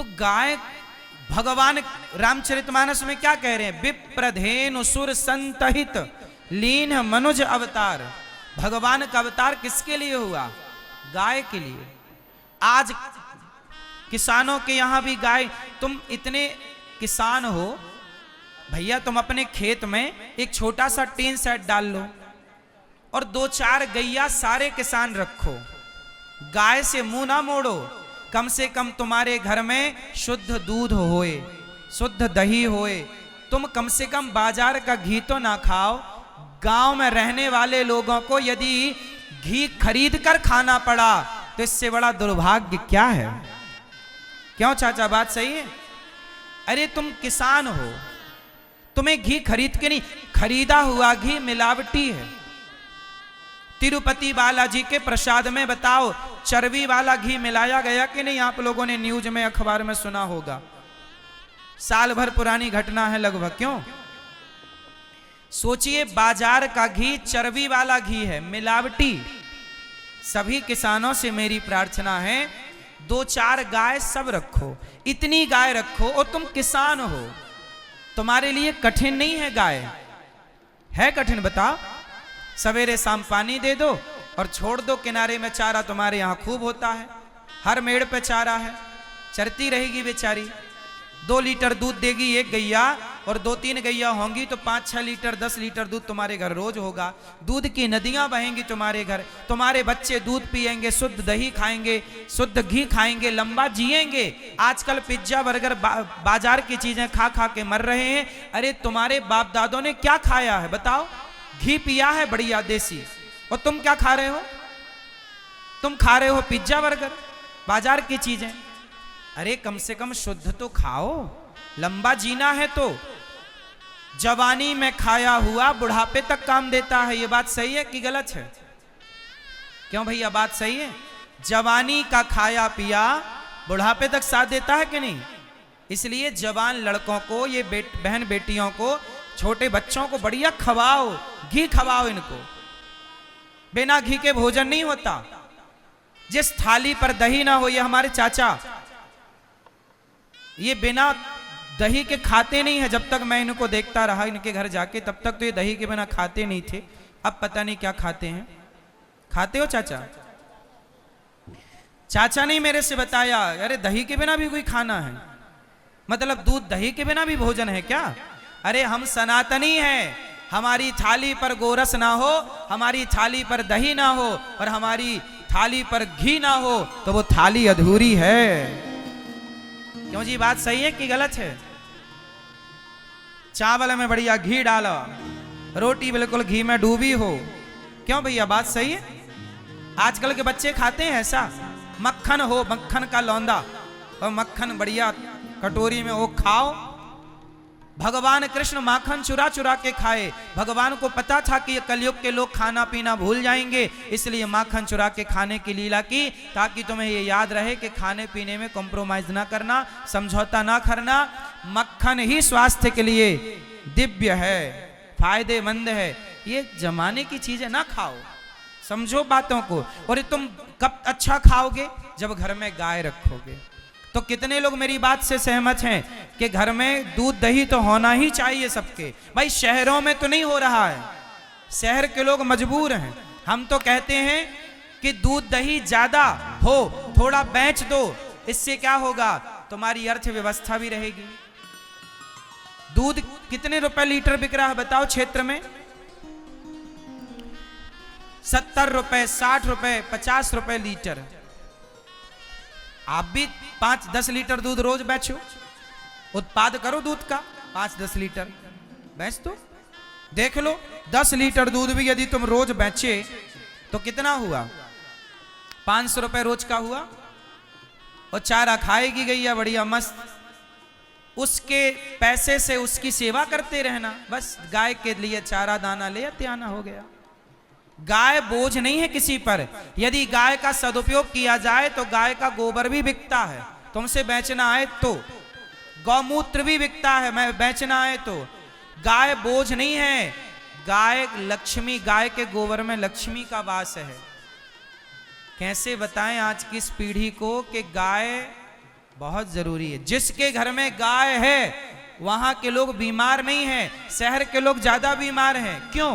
तो गाय भगवान रामचरितमानस में क्या कह रहे हैं? विप्रधेनु सुर संतहित लीन मनुज अवतार। भगवान का अवतार किसके लिए हुआ? गाय के लिए। आज किसानों के यहां भी गाय, तुम इतने किसान हो भैया, तुम अपने खेत में एक छोटा सा टीन सेट डाल लो और 2-4 गैया सारे किसान रखो, गाय से मुंह ना मोड़ो, कम से कम तुम्हारे घर में शुद्ध दूध होए, शुद्ध दही होए, तुम कम से कम बाजार का घी तो ना खाओ। गांव में रहने वाले लोगों को यदि घी खरीद कर खाना पड़ा तो इससे बड़ा दुर्भाग्य क्या है? क्यों चाचा, बात सही है? अरे तुम किसान हो, तुम्हें घी खरीद के नहीं, खरीदा हुआ घी मिलावटी है। तिरुपति बालाजी के प्रसाद में बताओ चर्बी वाला घी मिलाया गया कि नहीं? आप लोगों ने न्यूज में, अखबार में सुना होगा। साल भर पुरानी घटना है लगभग। क्यों? सोचिए, बाजार का घी चर्बी वाला घी है, मिलावटी। सभी किसानों से मेरी प्रार्थना है, 2-4 गाय सब रखो, इतनी गाय रखो, और तुम किसान हो, तुम्हारे लिए कठिन नहीं है गाय। है कठिन? बताओ। सवेरे शाम पानी दे दो और छोड़ दो किनारे में, चारा तुम्हारे यहां खूब होता है, हर मेड़ पे चारा है, चरती रहेगी बेचारी। 2 लीटर दूध देगी एक गैया, और 2-3 गैया होंगी तो 5-6 लीटर 10 लीटर दूध तुम्हारे घर रोज होगा। दूध की नदियां बहेंगी तुम्हारे घर, तुम्हारे बच्चे दूध पिएंगे, शुद्ध दही खाएंगे, शुद्ध घी खाएंगे, लंबा जिएंगे। आजकल पिज्जा बर्गर बाजार की चीजें खा खा के मर रहे हैं। अरे तुम्हारे बाप दादों ने क्या खाया है बताओ? घी पिया है बढ़िया देसी, और तुम क्या खा रहे हो? तुम खा रहे हो पिज्जा बर्गर, बाजार की चीजें। अरे कम से कम शुद्ध तो खाओ, लंबा जीना है तो। जवानी में खाया हुआ बुढ़ापे तक काम देता है, ये बात सही है कि गलत है? क्यों भैया, बात सही है? जवानी का खाया पिया बुढ़ापे तक साथ देता है कि नहीं? इसलिए जवान लड़कों को, ये बहन बेटियों को, छोटे बच्चों को बढ़िया खवाओ, घी खवाओ इनको। बिना घी के भोजन नहीं होता। जिस थाली पर दही ना हो, ये हमारे चाचा, ये बिना दही के खाते नहीं है। जब तक मैं इनको देखता रहा इनके घर जाके, तब तक तो ये दही के बिना खाते नहीं थे। अब पता नहीं क्या खाते हैं। खाते हो चाचा? चाचा ने मेरे से बताया, अरे दही के बिना भी कोई खाना है? मतलब दूध दही के बिना भी भोजन है क्या? अरे हम सनातनी हैं, हमारी थाली पर गोरस ना हो, हमारी थाली पर दही ना हो, और हमारी थाली पर घी ना हो तो वो थाली अधूरी है। क्यों जी, बात सही है कि गलत है? चावल में बढ़िया घी डालो, रोटी बिल्कुल घी में डूबी हो। क्यों भैया, बात सही है? आजकल के बच्चे खाते हैं ऐसा? मक्खन हो, मक्खन का लौंदा, और मक्खन बढ़िया कटोरी में वो खाओ। भगवान कृष्ण माखन चुरा चुरा के खाए। भगवान को पता था कि ये कलयुग के लोग खाना पीना भूल जाएंगे, इसलिए माखन चुरा के खाने की लीला की, ताकि तुम्हें ये याद रहे कि खाने पीने में कॉम्प्रोमाइज ना करना, समझौता ना करना। मक्खन ही स्वास्थ्य के लिए दिव्य है, फायदेमंद है। ये जमाने की चीजें ना खाओ, समझो बातों को। और ये तुम कब अच्छा खाओगे? जब घर में गाय रखोगे। तो कितने लोग मेरी बात से सहमत हैं कि घर में दूध दही तो होना ही चाहिए सबके? भाई शहरों में तो नहीं हो रहा है, शहर के लोग मजबूर हैं। हम तो कहते हैं कि दूध दही ज्यादा हो, थोड़ा बेच दो, इससे क्या होगा? तुम्हारी अर्थव्यवस्था भी रहेगी। दूध कितने रुपए लीटर बिक रहा है बताओ क्षेत्र में? 70 रुपए, 60 रुपए, 50 रुपए लीटर। आप भी 5-10 लीटर दूध रोज बेचो, उत्पाद करो दूध का 5-10 लीटर बेच दो। देख लो 10 लीटर दूध भी यदि तुम रोज बेचे तो कितना हुआ? 500 रुपए रोज का हुआ। और चारा खाएगी गैया बढ़िया मस्त, उसके पैसे से उसकी सेवा करते रहना, बस गाय के लिए चारा दाना ले आते आना, हो गया। गाय बोझ नहीं है किसी पर। यदि गाय का सदुपयोग किया जाए तो गाय का गोबर भी बिकता है, तुमसे बेचना आए तो। गौमूत्र भी बिकता है, मैं बेचना आए तो। गाय बोझ नहीं है, गाय लक्ष्मी, गाय के गोबर में लक्ष्मी का वास है। कैसे बताएं आज की इस पीढ़ी को कि गाय बहुत जरूरी है। जिसके घर में गाय है वहां के लोग बीमार नहीं हैं, शहर के लोग ज्यादा बीमार हैं। क्यों?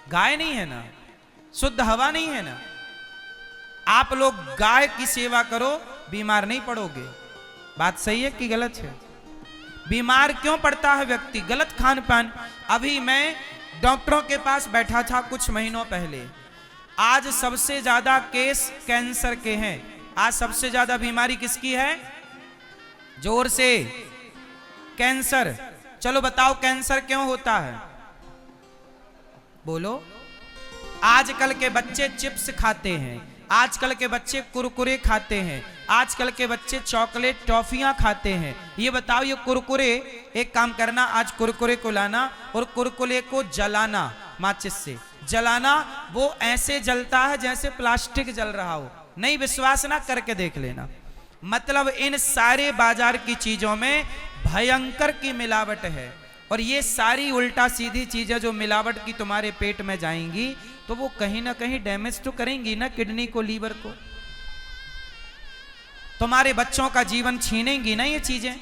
गाय नहीं है ना, शुद्ध हवा नहीं है ना। आप लोग गाय की सेवा करो, बीमार नहीं पड़ोगे। बात सही है कि गलत है? बीमार क्यों पड़ता है व्यक्ति? गलत खान पान। अभी मैं डॉक्टरों के पास बैठा था कुछ महीनों पहले। आज सबसे ज्यादा केस कैंसर के हैं। आज सबसे ज्यादा बीमारी किसकी है? जोर से, कैंसर। चलो बताओ कैंसर क्यों होता है? बोलो। आजकल के बच्चे चिप्स खाते हैं, आजकल के बच्चे कुरकुरे खाते हैं, आजकल के बच्चे चॉकलेट टॉफियां खाते हैं। ये बताओ, ये कुरकुरे, एक काम करना, आज कुरकुरे को लाना और कुरकुरे को जलाना, माचिस से जलाना। वो ऐसे जलता है जैसे प्लास्टिक जल रहा हो। नहीं विश्वास ना, करके देख लेना। मतलब इन सारे बाजार की चीजों में भयंकर की मिलावट है। और ये सारी उल्टा सीधी चीजें जो मिलावट की तुम्हारे पेट में जाएंगी तो वो कहीं ना कहीं डैमेज तो करेंगी ना किडनी को, लीवर को। तुम्हारे बच्चों का जीवन छीनेंगी ना ये चीजें।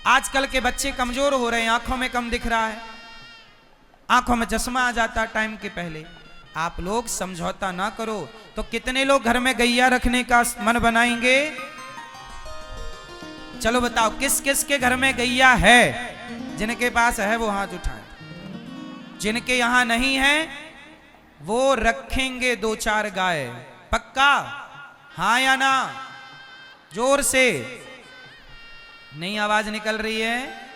आजकल के बच्चे कमजोर हो रहे हैं, आंखों में कम दिख रहा है, आंखों में चश्मा आ जाता टाइम के पहले। आप लोग समझौता ना करो तो कितने लोग घर में गैया रखने का मन बनाएंगे? चलो बताओ, किस किस के घर में गैया है? जिनके पास है वो हाथ उठाए। जिनके यहां नहीं है वो रखेंगे 2-4 गाय। पक्का? हाँ या ना? जोर से। नहीं आवाज निकल रही है?